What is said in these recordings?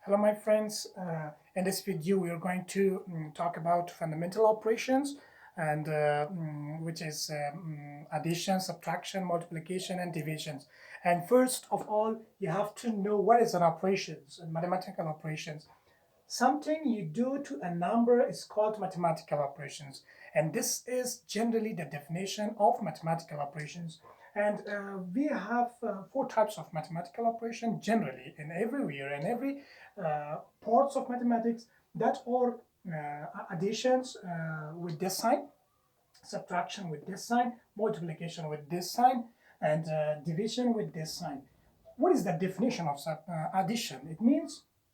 Hello my friends, in this video we are going to talk about fundamental operations and which is addition, subtraction, multiplication and divisions. And first of all you have to know what is an operations and mathematical operations. Something you do to a number is called mathematical operations, and this is generally the definition of mathematical operations. And we have four types of mathematical operation generally in everywhere and every parts of mathematics, that are additions with this sign, subtraction with this sign, multiplication with this sign, and division with this sign. What is the definition of addition?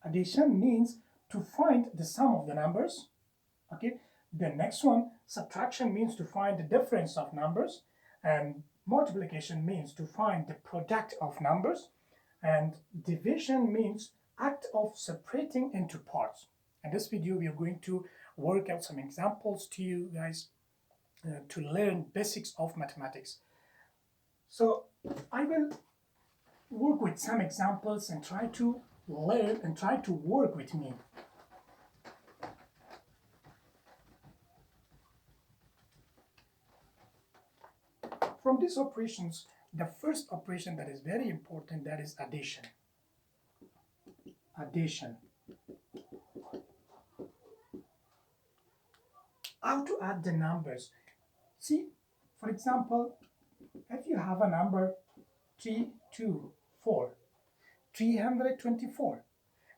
Addition means to find the sum of the numbers. Okay. The next one, subtraction, means to find the difference of numbers, and multiplication means to find the product of numbers, and division means act of separating into parts. In this video we are going to work out some examples to you guys to learn basics of mathematics. So I will work with some examples and try to learn and try to work with me. From these operations, the first operation that is very important, that is addition. Addition. How to add the numbers? See, for example, if you have a number 324, 324,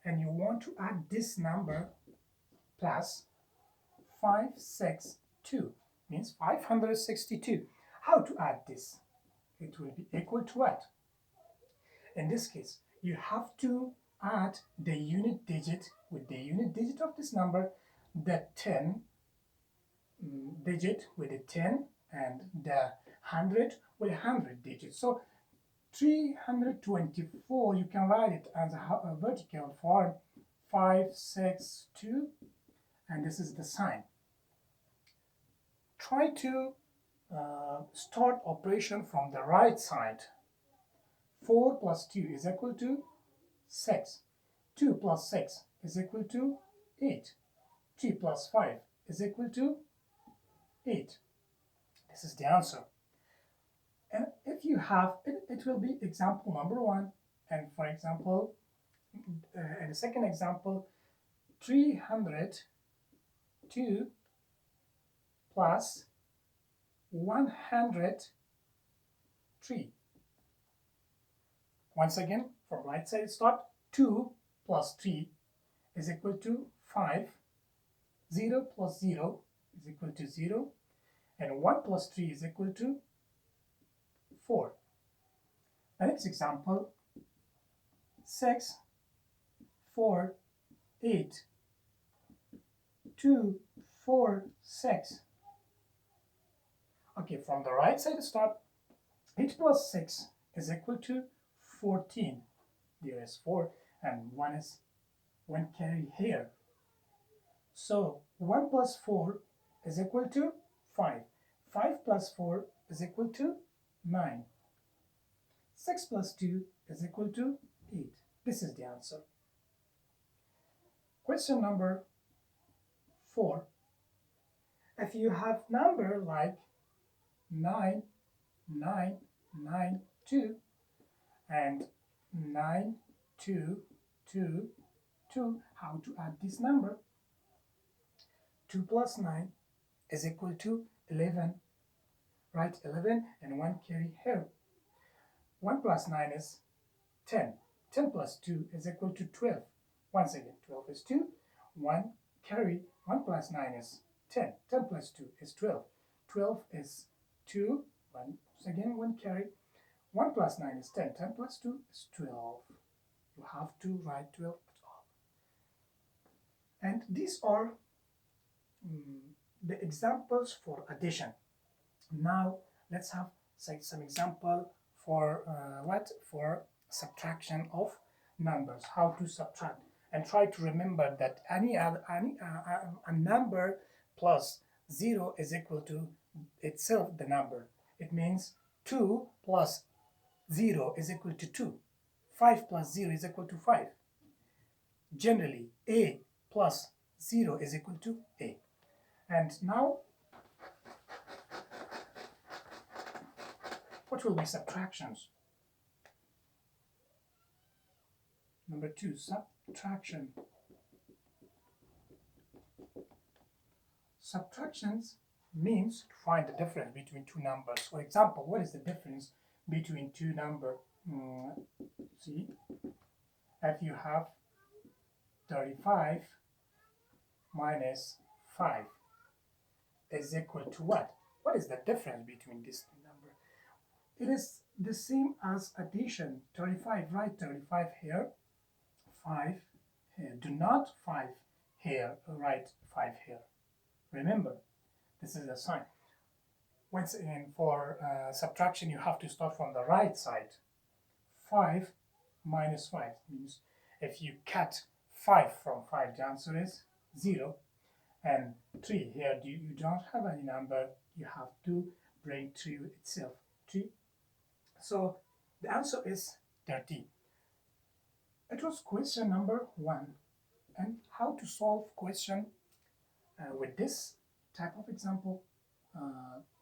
and you want to add this number plus 562, means 562. How to add this? It will be equal to what? In this case, you have to add the unit digit with the unit digit of this number, the 10 digit with the 10, and the 100 with 100 digits. So 324, you can write it as a vertical form, 562, and this is the sign. Try to start operation from the right side. 4 plus 2 is equal to 6. 2 plus 6 is equal to 8. 3 plus 5 is equal to 8. This is the answer. And if you have, it will be example number 1. And for example, in the second example, 302 plus 103. Once again, from right side start, 2 plus 3 is equal to 5. 0 plus 0 is equal to 0. And 1 plus 3 is equal to 4. The next example, 6, 4, 8, 2, 4, 6. Okay, from the right side start, 8 plus 6 is equal to 14. There is 4 and 1 is 1 carry here. So 1 plus 4 is equal to 5. 5 plus 4 is equal to 9. 6 plus 2 is equal to 8. This is the answer. Question number 4. If you have number like 9, 9, 9, 2 and 9, 2, 2, 2, how to add this number? 2 plus 9 is equal to 11. Write 11 and 1 carry here. 1 plus 9 is 10. 10 plus 2 is equal to 12. Once again, 12 is 2. 1 carry. 1 plus 9 is 10. 10 plus 2 is 12. 12 is 2. Once again, 1 carry. 1 plus 9 is 10. 10 plus 2 is 12. You have to write 12 at all. And these are the examples for addition. Now let's have some example for for subtraction of numbers. How to subtract, and try to remember that a number plus 0 is equal to itself the number. It means 2 plus 0 is equal to 2. 5 plus 0 is equal to 5. generally a plus 0 is equal to a. And now, what will be subtractions? Number 2, subtraction. Subtractions means to find the difference between two numbers. For example, what is the difference between two numbers? See, if you have 35 minus 5 is equal to what? What is the difference between these two numbers? It is the same as addition. 35, write 35 here, 5 here. Do not 5 here, write 5 here. Remember, this is a sign. Once again, for subtraction, you have to start from the right side. 5 minus 5 means if you cut 5 from 5, the answer is 0. And 3, here you don't have any number, you have to bring 3 itself, 3. So the answer is 30. It was question number 1. And how to solve question with this type of example,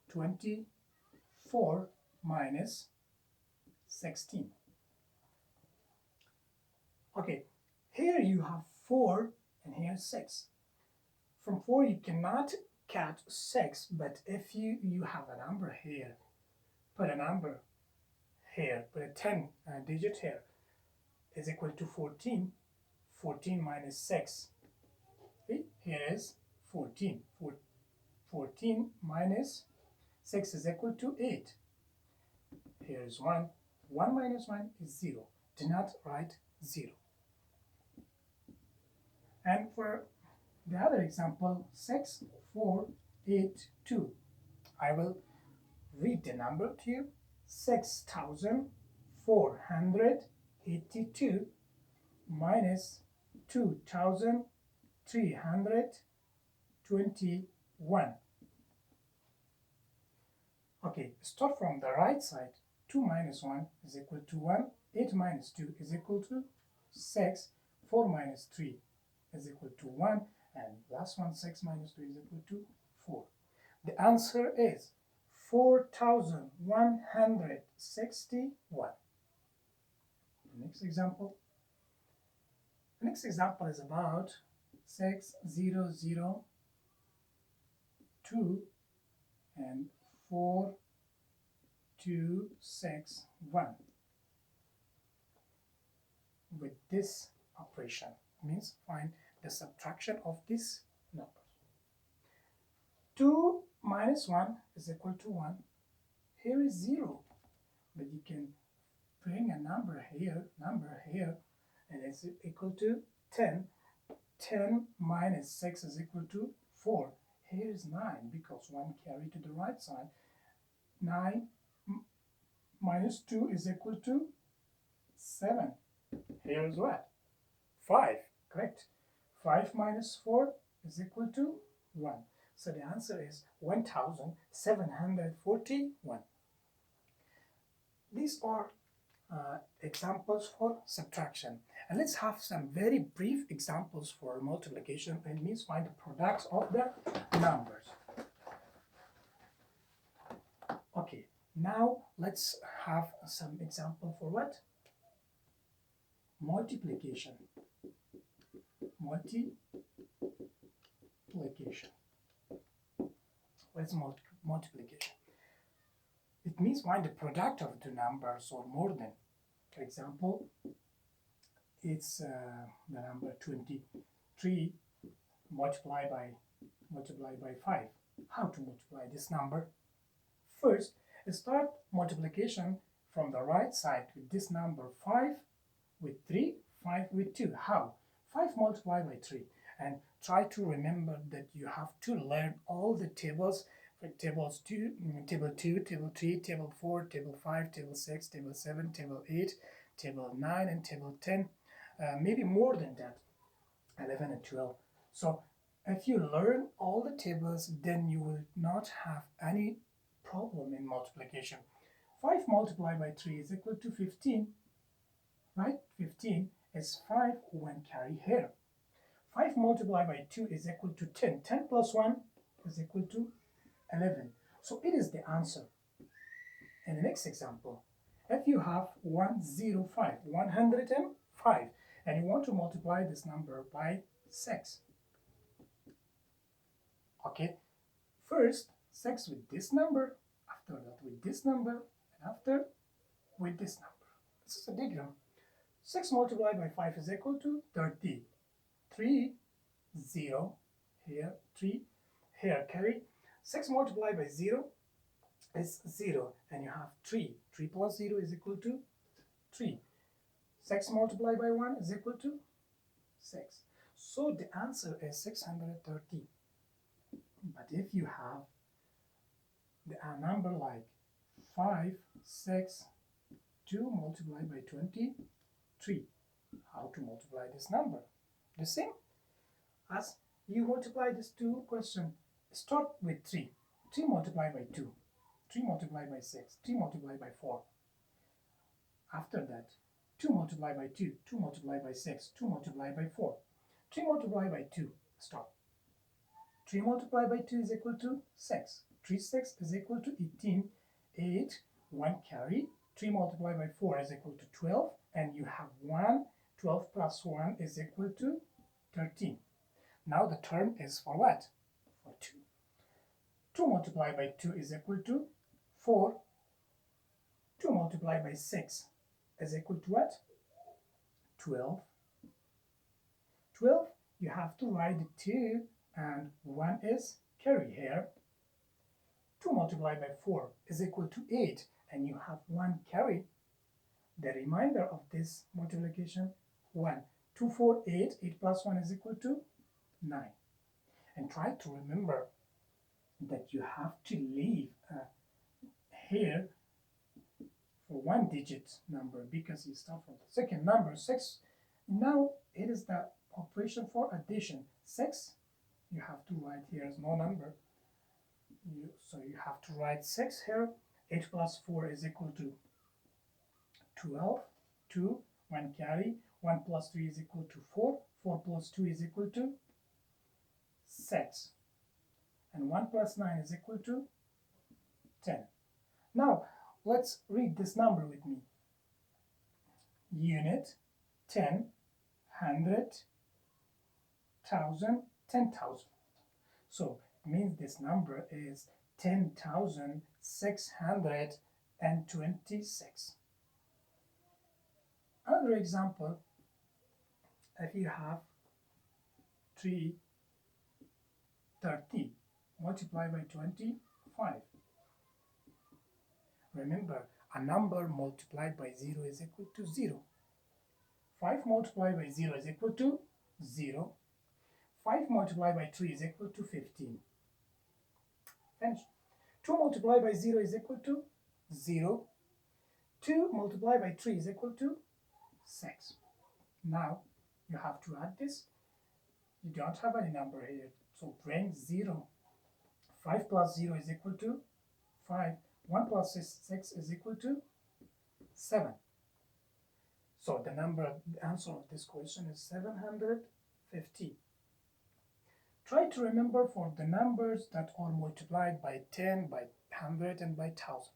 24 minus 16. Okay, here you have 4 and here 6. From 4 you cannot cut 6, but if you have a number here, put a number here, put a 10 digit here, is equal to 14. 14 minus 6. Okay? Here is 14. 14 minus 6 is equal to 8. Here is 1. 1 minus 1 is 0. Do not write 0. And for the other example, 6, 4, 8, 2. I will read the number to you. 6,482 minus 2,321. Okay, start from the right side. 2 minus 1 is equal to 1. 8 minus 2 is equal to 6. 4 minus 3 is equal to 1. And last one, 6 minus 2 is equal to 4. The answer is 4,161. Next example. The next example is about 6002 and 4261. With this operation, means find the subtraction of these numbers. 2 minus 1 is equal to 1. Here is 0, but you can bring a number here, and it's equal to 10. 10 minus 6 is equal to 4. Here is 9, because 1 carried to the right side. 9 minus 2 is equal to 7. Here is what? 5, correct. 5 minus 4 is equal to 1. So the answer is 1,741. These are examples for subtraction. And let's have some very brief examples for multiplication. It means find the products of the numbers. Okay, now let's have some example for what? Multiplication. Multiplication. What's multiplication? It means find the product of two numbers or more than. For example, it's the number 23 multiplied by 5. How to multiply this number? First, start multiplication from the right side with this number 5 with 3, 5 with 2. How? 5 multiplied by 3. And try to remember that you have to learn all the tables, tables 2, table 2, table 3, table 4, table 5, table 6, table 7, table 8, table 9, and table 10, maybe more than that, 11 and 12. So if you learn all the tables, then you will not have any problem in multiplication. 5 multiplied by 3 is equal to 15, right? 15. is 5, 1 carry here. 5 multiplied by 2 is equal to 10. 10 plus 1 is equal to 11. So it is the answer. In the next example, if you have 105, 105, and you want to multiply this number by 6. Okay, first 6 with this number, after that with this number, and after with this number. This is a diagram. 6 multiplied by 5 is equal to 30. 3, 0, here 3, here carry. 6 multiplied by 0 is 0, and you have 3. 3 plus 0 is equal to 3. 6 multiplied by 1 is equal to 6. So the answer is 630. But if you have a number like 5, 6, 2 multiplied by 23, how to multiply this number? The same as you multiply these two questions. Start with 3. 3 multiplied by 2. 3 multiplied by 6. 3 multiplied by 4. After that, 2 multiplied by 2. 2 multiplied by 6. 2 multiplied by 4. 3 multiplied by 2. Stop. 3 multiplied by 2 is equal to 6. 3 6 is equal to 18. 8, 1 carry. 3 multiplied by 4 is equal to 12. And you have 1. 12 plus 1 is equal to 13. Now the term is for what? For 2. 2 multiplied by 2 is equal to 4. 2 multiplied by 6 is equal to what? 12. 12, you have to write 2 and 1 is carry here. 2 multiplied by 4 is equal to 8 and you have 1 carry. The remainder of this multiplication, 1. 2, 4, 8. 8 plus 1 is equal to 9. And try to remember that you have to leave here for 1 digit number because you start from the second number, 6. Now it is the operation for addition. 6, you have to write here as no number. So you have to write 6 here. 8 plus 4 is equal to 12. 2, 1 carry. 1 plus 3 is equal to 4. 4 plus 2 is equal to 6. And 1 plus 9 is equal to 10. Now, let's read this number with me. Unit, 10, 100, 1,000, 10,000. So, it means this number is 10,626. Another example, if you have 330 multiplied by 25. Remember, a number multiplied by 0 is equal to 0. 5 multiplied by 0 is equal to 0. 5 multiplied by 3 is equal to 15. Finish. 2 multiplied by 0 is equal to 0. 2 multiplied by 3 is equal to 6. Now, you have to add this. You don't have any number here, so bring 0. 5 plus 0 is equal to 5. 1 plus 6 is equal to 7. So the answer of this question is 750. Try to remember for the numbers that are multiplied by 10, by 100, and by 1,000.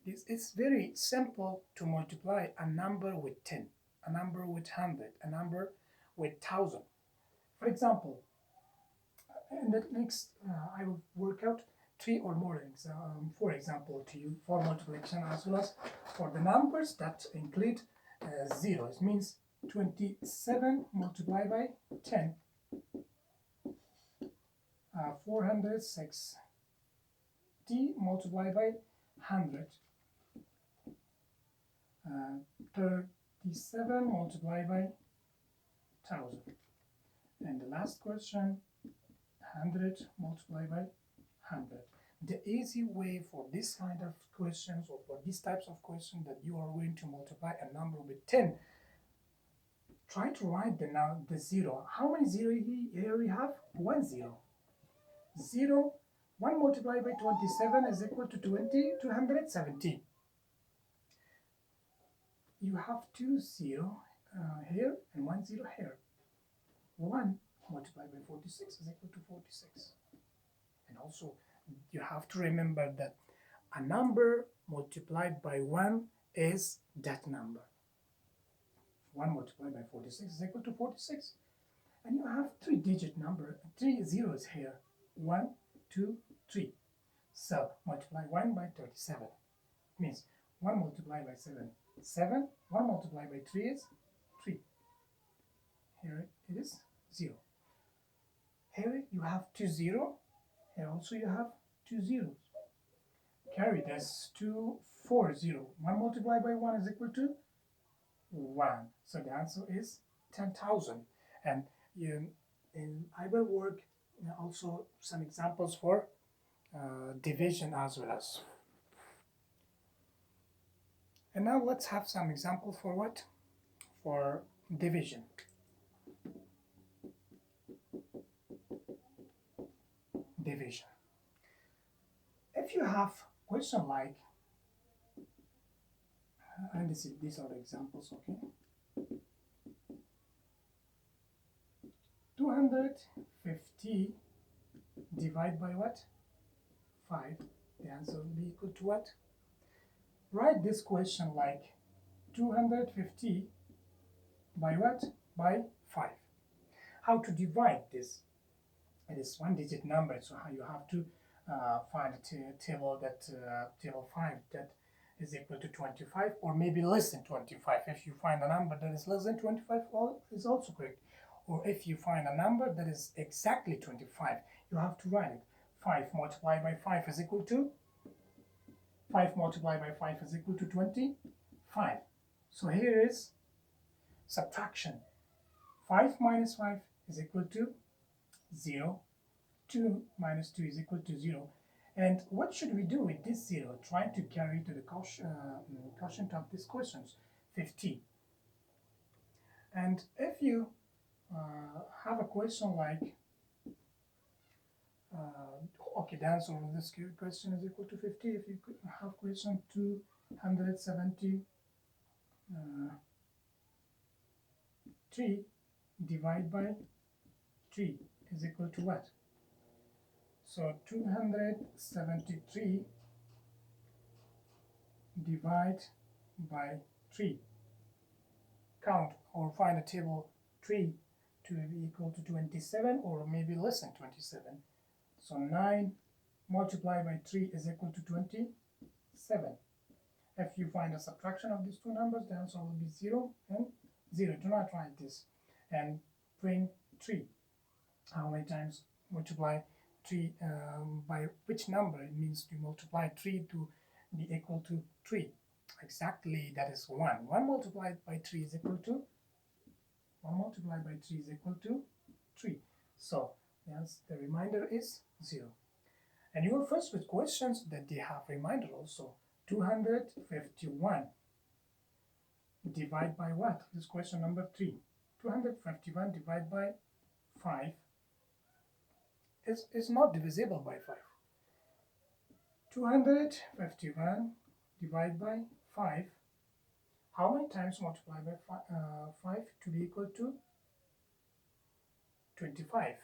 It's very simple to multiply a number with 10, a number with 100, a number with 1,000. For example, in the next, I will work out 3 or more, 4 example to you for multiplication as well as for the numbers that include zeros. It means 27 multiplied by 10, 460 multiplied by 100, 37 multiplied by 1,000. And the last question, 100 multiplied by 100. The easy way for this kind of questions or for these types of questions that you are going to multiply a number with 10, try to write the 0. How many 0 here we have? 1 0. 0, 1 multiplied by 27 is equal to 270. You have 2 0 here and 1 0 here. 1 multiplied by 46 is equal to 46. And also, you have to remember that a number multiplied by 1 is that number. 1 multiplied by 46 is equal to 46. And you have 3-digit number, 3 zeros here. 1, 2, 3. So multiply 1 by 37. Means 1 multiplied by 7, 7. 1 multiplied by 3 is 3. Here it is 0. Here you have 2 0. Here also you have 2 zeros. Carry this to 4 0. 1 multiplied by 1 is equal to 1. So the answer is 10,000. And I will work also some examples for division as well as. And now let's have some examples for what? For division. Division. If you have question like, and these are the examples, okay? 250 divided by what? 5. The answer will be equal to what? Write this question like 250 by what? By 5. How to divide this? It is 1-digit number, so you have to find a table that table 5 that is equal to 25, or maybe less than 25. If you find a number that is less than 25, well, it's also correct. Or if you find a number that is exactly 25, you have to write it. 5 multiplied by 5 is equal to 5 multiplied by 5 is equal to 25. So here is subtraction. 5 minus 5 is equal to 0. 2 minus 2 is equal to 0. And what should we do with this 0? Try to carry to the quotient of these questions, 50. And if you have a question like, okay, the answer of this question is equal to 50. If you have question 273 divided by 3 is equal to what? So 273 divided by 3. Count or find a table 3 to be equal to 27 or maybe less than 27. So 9 multiplied by 3 is equal to 27. If you find a subtraction of these two numbers, the answer will be 0 and 0. Do not write this. And bring 3. How many times multiply 3 by which number? It means to multiply 3 to be equal to 3. Exactly, that is 1. 1 multiplied by 3 is equal to 1 multiplied by 3 is equal to 3. So yes, the remainder is 0. And you will first with questions that they have remainder also. 251 divided by what? This is question number 3. 251 divided by 5 is not divisible by 5. 251 divided by 5. How many times multiply by 5 to be equal to 25?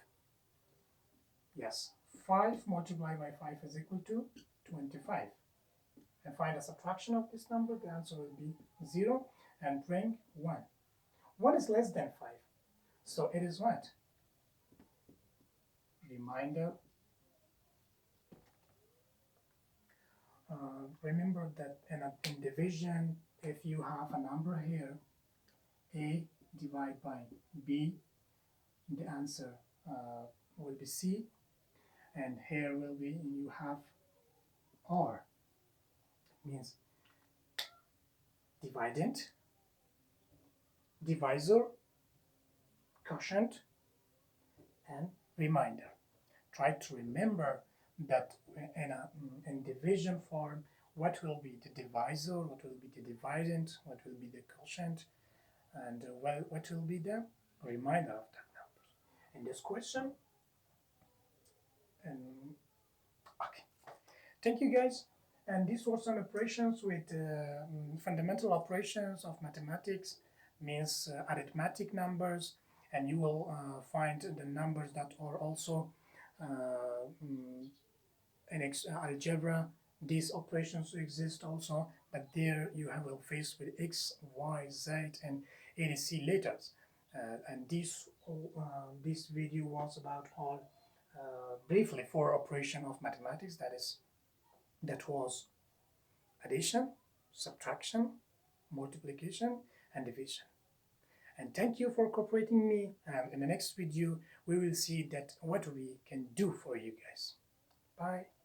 Yes, 5 multiplied by 5 is equal to 25. And find a subtraction of this number, the answer will be 0, and bring 1. 1 is less than 5. So it is what? Reminder. Remember that in division, if you have a number here, A divided by B, the answer will be C, and here will be, you have R. Means dividend, divisor, quotient, and remainder. Try to remember that in division form, what will be the divisor, what will be the dividend, what will be the quotient, and what will be the remainder of that number. In this question, okay. Thank you guys. And these were some operations with fundamental operations of mathematics means arithmetic numbers, and you will find the numbers that are also in algebra. These operations exist also, but there you will face with x, y, z, and etc letters. And this video was about all briefly for operation of mathematics, that was addition, subtraction, multiplication, and division. And thank you for cooperating me. In the next video, we will see that what we can do for you guys. Bye.